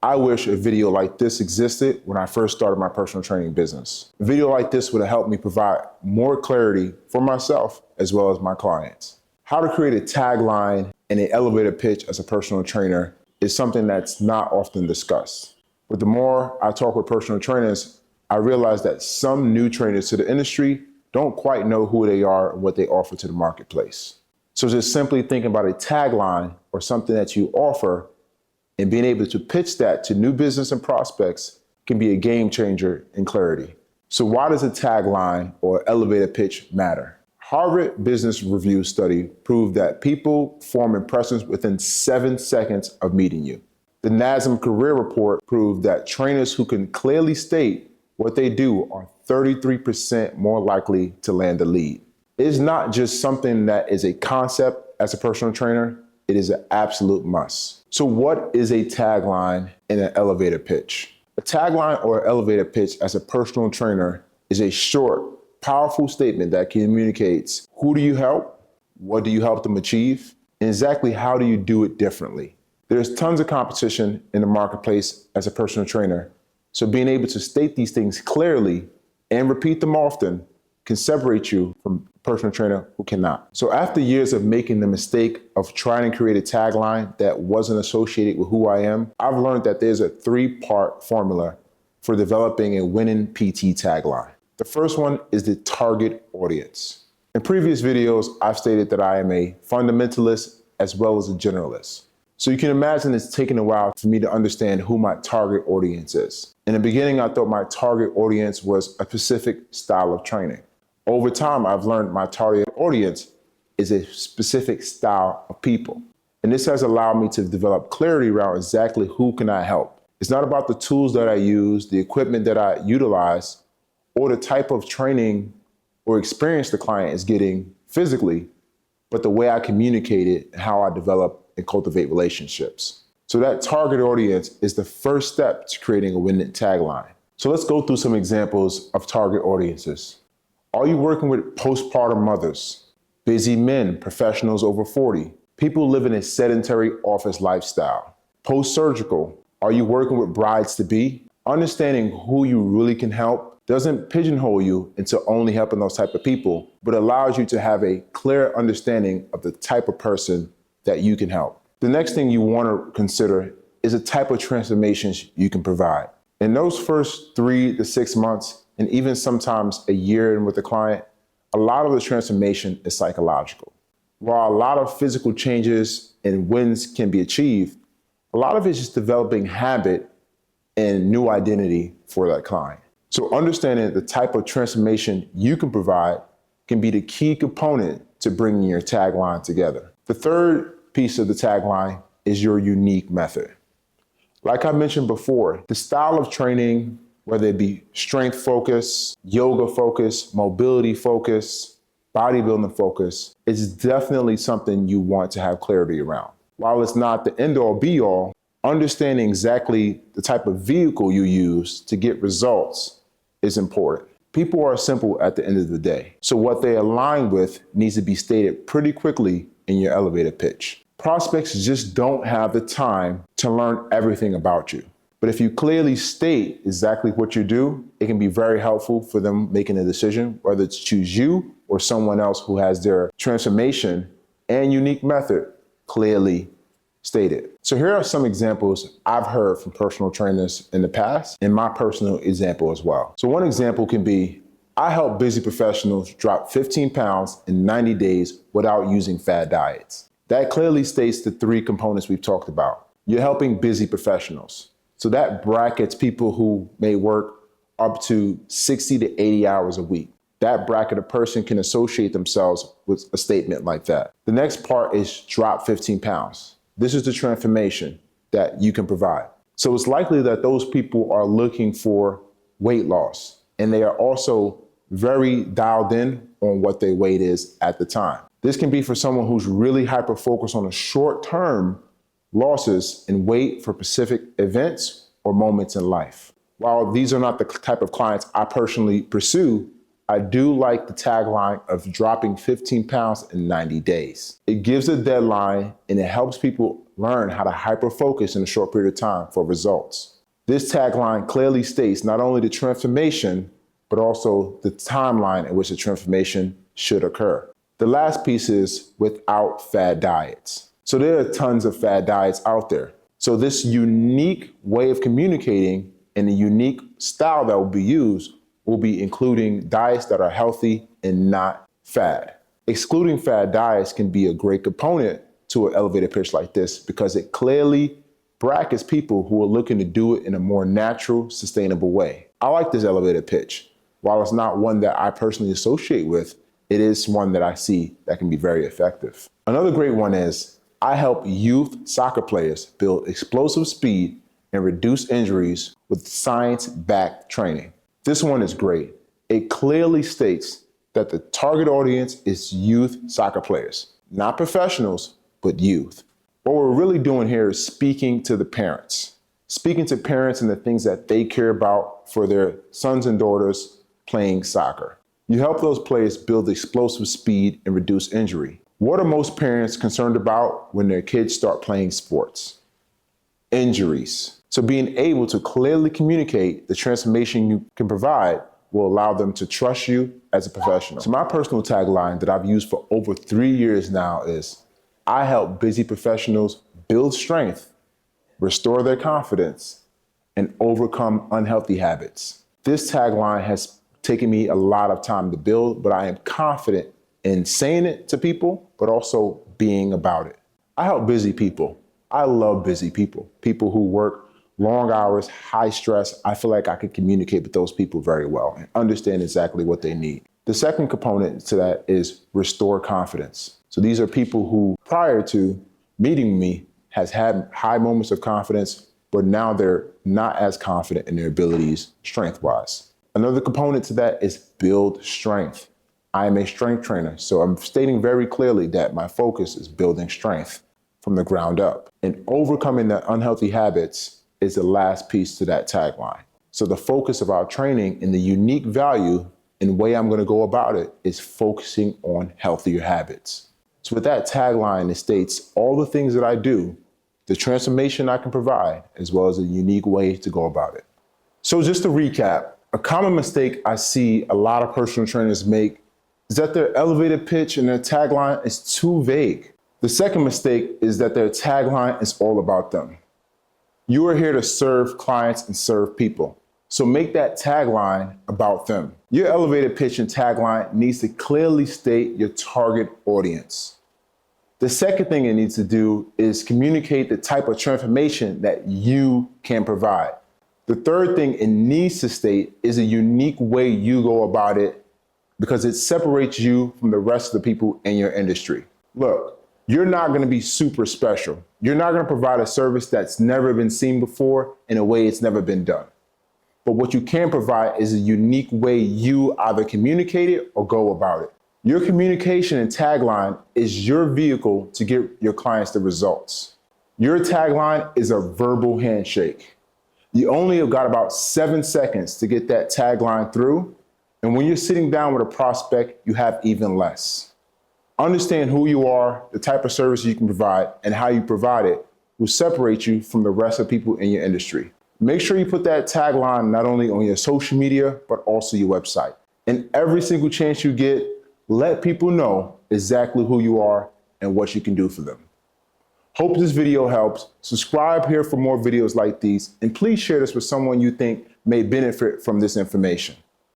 I wish a video like this existed when I first started my personal training business. A video like this would have helped me provide more clarity for myself as well as my clients. How to create a tagline and an elevator pitch as a personal trainer is something that's not often discussed. But the more I talk with personal trainers, I realize that some new trainers to the industry don't quite know who they are and what they offer to the marketplace. So just simply thinking about a tagline or something that you offer and being able to pitch that to new business and prospects can be a game changer in clarity. So why does a tagline or elevator pitch matter? Harvard Business Review study proved that people form impressions within 7 seconds of meeting you. The NASM Career Report proved that trainers who can clearly state what they do are 33% more likely to land a lead. It's not just something that is a concept as a personal trainer, it is an absolute must. So what is a tagline and an elevator pitch? A tagline or elevator pitch as a personal trainer is a short, powerful statement that communicates who do you help, what do you help them achieve, and exactly how do you do it differently. There's tons of competition in the marketplace as a personal trainer, so being able to state these things clearly and repeat them often can separate you from a personal trainer who cannot. So after years of making the mistake of trying to create a tagline that wasn't associated with who I am, I've learned that there's a 3-part formula for developing a winning PT tagline. The first one is the target audience. In previous videos, I've stated that I am a fundamentalist as well as a generalist. So you can imagine it's taken a while for me to understand who my target audience is. In the beginning, I thought my target audience was a specific style of training. Over time, I've learned my target audience is a specific style of people. And this has allowed me to develop clarity around exactly who can I help. It's not about the tools that I use, the equipment that I utilize, or the type of training or experience the client is getting physically, but the way I communicate it and how I develop and cultivate relationships. So that target audience is the first step to creating a winning tagline. So let's go through some examples of target audiences. Are you working with postpartum mothers, busy men, professionals over 40, people living a sedentary office lifestyle? Post-surgical, are you working with brides-to-be? Understanding who you really can help doesn't pigeonhole you into only helping those type of people, but allows you to have a clear understanding of the type of person that you can help. The next thing you want to consider is the type of transformations you can provide. In those first 3 to 6 months, and even sometimes a year in with the client, a lot of the transformation is psychological. While a lot of physical changes and wins can be achieved, a lot of it is just developing habit and new identity for that client. So understanding the type of transformation you can provide can be the key component to bringing your tagline together. The third piece of the tagline is your unique method. Like I mentioned before, the style of training, whether it be strength focus, yoga focus, mobility focus, bodybuilding focus, is definitely something you want to have clarity around. While it's not the end all be all, understanding exactly the type of vehicle you use to get results is important. People are simple at the end of the day, so what they align with needs to be stated pretty quickly in your elevator pitch. Prospects just don't have the time to learn everything about you. But if you clearly state exactly what you do, it can be very helpful for them making a decision, whether it's choose you or someone else who has their transformation and unique method clearly stated. So here are some examples I've heard from personal trainers in the past, and my personal example as well. So one example can be, I help busy professionals drop 15 pounds in 90 days without using fad diets. That clearly states the 3 components we've talked about. You're helping busy professionals. So that brackets people who may work up to 60 to 80 hours a week. That bracket of person can associate themselves with a statement like that. The next part is drop 15 pounds. This is the transformation that you can provide. So it's likely that those people are looking for weight loss, and they are also very dialed in on what their weight is at the time. This can be for someone who's really hyper-focused on the short-term losses in weight for specific events or moments in life. While these are not the type of clients I personally pursue, I do like the tagline of dropping 15 pounds in 90 days. It gives a deadline and it helps people learn how to hyper-focus in a short period of time for results. This tagline clearly states not only the transformation, but also the timeline in which the transformation should occur. The last piece is without fad diets. So there are tons of fad diets out there. So this unique way of communicating and the unique style that will be used will be including diets that are healthy and not fad. Excluding fad diets can be a great component to an elevator pitch like this because it clearly brackets people who are looking to do it in a more natural, sustainable way. I like this elevator pitch. While it's not one that I personally associate with, it is one that I see that can be very effective. Another great one is, I help youth soccer players build explosive speed and reduce injuries with science-backed training. This one is great. It clearly states that the target audience is youth soccer players, not professionals, but youth. What we're really doing here is speaking to the parents. Speaking to parents and the things that they care about for their sons and daughters playing soccer. You help those players build explosive speed and reduce injury. What are most parents concerned about when their kids start playing sports? Injuries. So being able to clearly communicate the transformation you can provide will allow them to trust you as a professional. So my personal tagline that I've used for over 3 years now is, I help busy professionals build strength, restore their confidence, and overcome unhealthy habits. This tagline has taken me a lot of time to build, but I am confident in saying it to people, but also being about it. I help busy people. I love busy people. People who work long hours, high stress. I feel like I could communicate with those people very well and understand exactly what they need. The second component to that is restore confidence. So these are people who, prior to meeting me, has had high moments of confidence, but now they're not as confident in their abilities strength-wise. Another component to that is build strength. I am a strength trainer, so I'm stating very clearly that my focus is building strength from the ground up. And overcoming the unhealthy habits is the last piece to that tagline. So the focus of our training and the unique value and way I'm gonna go about it is focusing on healthier habits. So with that tagline, it states all the things that I do, the transformation I can provide, as well as a unique way to go about it. So just to recap, a common mistake I see a lot of personal trainers make is that their elevator pitch and their tagline is too vague. The second mistake is that their tagline is all about them. You are here to serve clients and serve people. So make that tagline about them. Your elevator pitch and tagline needs to clearly state your target audience. The second thing it needs to do is communicate the type of transformation that you can provide. The third thing it needs to state is a unique way you go about it because it separates you from the rest of the people in your industry. Look, you're not going to be super special. You're not going to provide a service that's never been seen before in a way it's never been done. But what you can provide is a unique way you either communicate it or go about it. Your communication and tagline is your vehicle to get your clients the results. Your tagline is a verbal handshake. You only have got about 7 seconds to get that tagline through. And when you're sitting down with a prospect, you have even less. Understand who you are, the type of service you can provide, and how you provide it will separate you from the rest of people in your industry. Make sure you put that tagline not only on your social media, but also your website. And every single chance you get, let people know exactly who you are and what you can do for them. Hope this video helps. Subscribe here for more videos like these, and please share this with someone you think may benefit from this information.